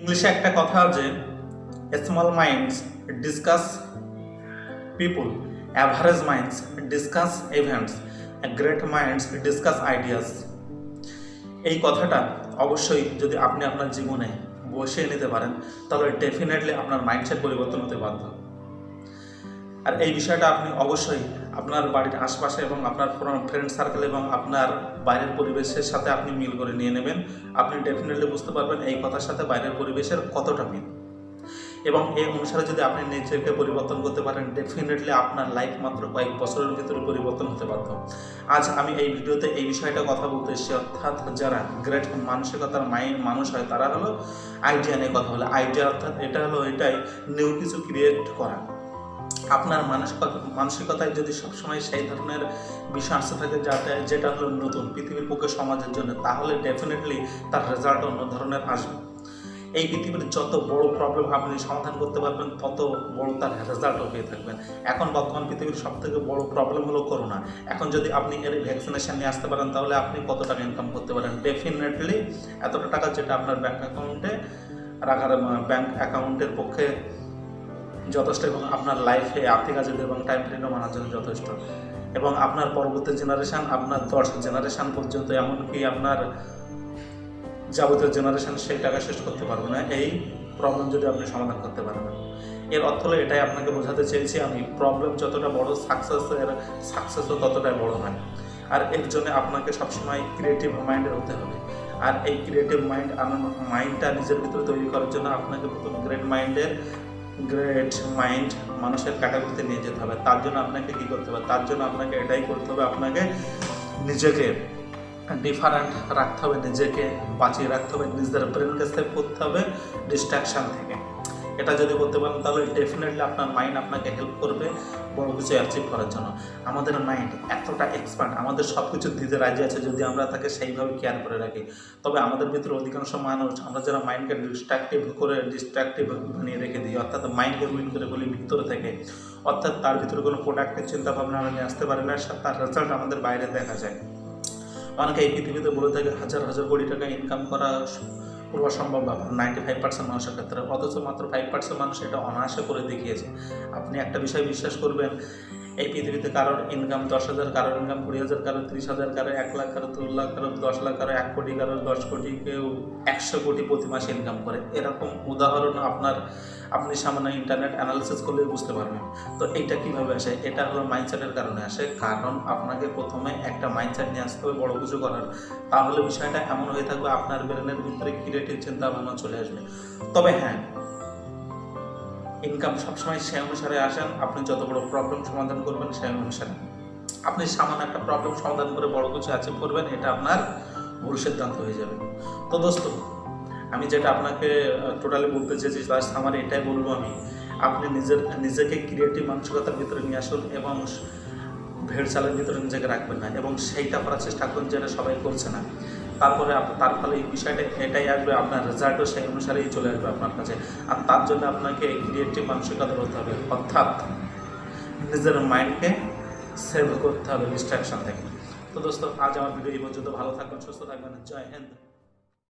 ইংলিশে একটা কথা আছে, small minds discuss people, average minds discuss events, great minds discuss ideas. এই কথাটা অবশ্যই যদি আপনি আপনার জীবনে বসিয়ে নিতে পারেন তাহলে ডেফিনেটলি আপনার মাইন্ডসেট পরিবর্তন হতে বাধ্য। আর এই বিষয়টা আপনি অবশ্যই আপনার বাড়ির আশপাশে এবং আপনার ফ্রেন্ড সার্কেল এবং আপনার বাইরের পরিবেশের সাথে আপনি মিল করে নিয়ে নেবেন। আপনি ডেফিনেটলি বুঝতে পারবেন এই কথার সাথে বাইরের পরিবেশের কতটা মিল, এবং এই অনুসারে যদি আপনি নিজেকে পরিবর্তন করতে পারেন ডেফিনেটলি আপনার লাইফ মাত্র কয়েক বছরের ভিতরে পরিবর্তন হতে বাধ্য। আজ আমি এই ভিডিওতে এই বিষয়টা কথা বলতে এসেছি, অর্থাৎ যারা গ্রেট মানসিকতার মানুষ হয় তারা হলো আইডিয়া নিয়ে কথা বলে। আইডিয়া অর্থাৎ এটা হলো এটাই নিউ কিছু ক্রিয়েট করা। আপনার মানসিকতায় যদি সবসময় সেই ধরনের বিষয় আসতে থাকে যেটা হলো নতুন পৃথিবীর পক্ষে সমাজের জন্য, তাহলে ডেফিনেটলি তার রেজাল্ট অন্য ধরনের আসবে। এই পৃথিবীর যত বড় প্রবলেম আপনি সমাধান করতে পারবেন তত বড় তার রেজাল্টও পেয়ে থাকবেন। এখন বর্তমান পৃথিবীর সবথেকে বড় প্রবলেম হলো করোনা। এখন যদি আপনি এর ভ্যাকসিনেশন নিয়ে আসতে পারেন তাহলে আপনি কত টাকা ইনকাম করতে পারেন? ডেফিনেটলি এতটা টাকা যেটা আপনার ব্যাঙ্ক অ্যাকাউন্টে রাখার ব্যাঙ্ক অ্যাকাউন্টের পক্ষে যথেষ্ট, এবং আপনার লাইফে আর্থিক আজাদি এবং টাইম ফ্রিডম আনার জন্য যথেষ্ট, এবং আপনার পরবর্তী জেনারেশান, আপনার 10 জেনারেশান পর্যন্ত, এমনকি আপনার যাবতীয় জেনারেশান সেই টাকা শেষ করতে পারবে না এই প্রবলেম যদি আপনি সমাধান করতে পারবেন। এর অর্থ হলো এটাই আপনাকে বোঝাতে চেয়েছি আমি, প্রবলেম যতটা বড় সাকসেসও ততটাই বড় হয়। আর এর জন্য আপনাকে সবসময় ক্রিয়েটিভ মাইন্ডের হতে হবে। আর এই ক্রিয়েটিভ মাইন্ডটা নিজের ভিতরে তৈরি করার জন্য আপনাকে প্রথম গ্রেট মাইন্ড মানুষের ক্যাটাগরিতে নিয়ে যেতে হবে। তার জন্য আপনাকে কী করতে হবে? তার জন্য আপনাকে এটাই করতে হবে, আপনাকে নিজেকে ডিফারেন্ট রাখতে হবে, নিজেকে বাঁচিয়ে রাখতে হবে, নিজের ব্রেনকে সেভ করতে হবে ডিস্ট্রাকশান থেকে। এটা যদি করতে পারেন তাহলে ডেফিনেটলি আপনার মাইন্ড আপনাকে হেল্প করবে বড় কিছু অ্যাচিভ করার জন্য। আমাদের মাইন্ড এতটা এক্সপার্ট, আমাদের সব কিছু দিতে রাজি আছে যদি আমরা তাকে সেইভাবে কেয়ার করে রাখি। তবে আমাদের ভিতরে অধিকাংশ মানুষ আমরা যারা মাইন্ডকে ডিস্ট্রাকটিভ বানিয়ে রেখে দিই, অর্থাৎ মাইন্ডকে রুইন করে বলি ভিতরে থেকে, অর্থাৎ তার ভিতরে কোনো প্রোডাক্টিভ চিন্তাভাবনা আমরা নিয়ে আসতে পারি না, তার রেজাল্ট আমাদের বাইরে দেখা যায়। অনেকে এই পৃথিবীতে বলে থাকে হাজার কোটি টাকা ইনকাম করা পুরো সম্ভব ব্যাপার 95% মানুষের ক্ষেত্রে, অথচ মাত্র 5% মানুষ এটা অনায়াসে করে দেখিয়েছে। আপনি একটা বিষয় বিশ্বাস করবেন, এই পৃথিবীতে কারোর ইনকাম 10,000, কারোর ইনকাম 20,000, কারোর 30,000, কারোর 1 লাখ, কারোর 2 লাখ, কারোর 10 লাখ, কারোর 1 কোটি, কারোর 10 কোটি, কেউ 100 কোটি প্রতি মাসে ইনকাম করে। এরকম উদাহরণ আপনি সামান্য ইন্টারনেট অ্যানালিসিস করলে বুঝতে পারবেন। তো এইটা কীভাবে আসে? এটা হলো মাইন্ডসেটের কারণে আসে। কারণ আপনাকে প্রথমে একটা মাইন্ডসেট নিয়ে আসতে হবে বড় কিছু করার, তাহলে বিষয়টা এমন হয়ে থাকবে আপনার ব্রেনের ভিতরে ক্রিয়েটিভ চিন্তা ভাবনা চলে আসবে। তবে হ্যাঁ, ইনকাম সবসময় সেই অনুসারে আসেন, আপনি যত বড় প্রবলেম সমাধান করবেন সেই অনুসারে। আপনি সামান্য একটা প্রবলেম সমাধান করে বড় কিছু অ্যাচিভ করবেন, এটা আপনার ভুল সিদ্ধান্ত হয়ে যাবে। তো দোস্ত, আমি যেটা আপনাকে টোটালি বলতে চেয়েছি আমার এটাই বলবো, আপনি নিজেকে ক্রিয়েটিভ মানসিকতার ভিতরে নিয়ে আসুন এবং ভেড় চালের ভিতরে নিজেকে রাখবেন না, এবং সেইটা করার চেষ্টা করুন যেটা সবাই করছে না। তারপরে তার ফলে এই বিষয়টা এটাই আসবে, আপনার রেজাল্টও সেই অনুসারেই চলে আসবে আপনার কাছে। আর তার জন্য আপনাকে ক্রিয়েটিভ মানসিকতা হতে হবে, অর্থাৎ নিজের মাইন্ডকে সেভ করতে হবে ডিস্ট্রাকশন থেকে। তো দোস্ত, আজ আমার ভিডিও এই পর্যন্ত। ভালো থাকবেন, সুস্থ থাকবেন। জয় হিন্দ।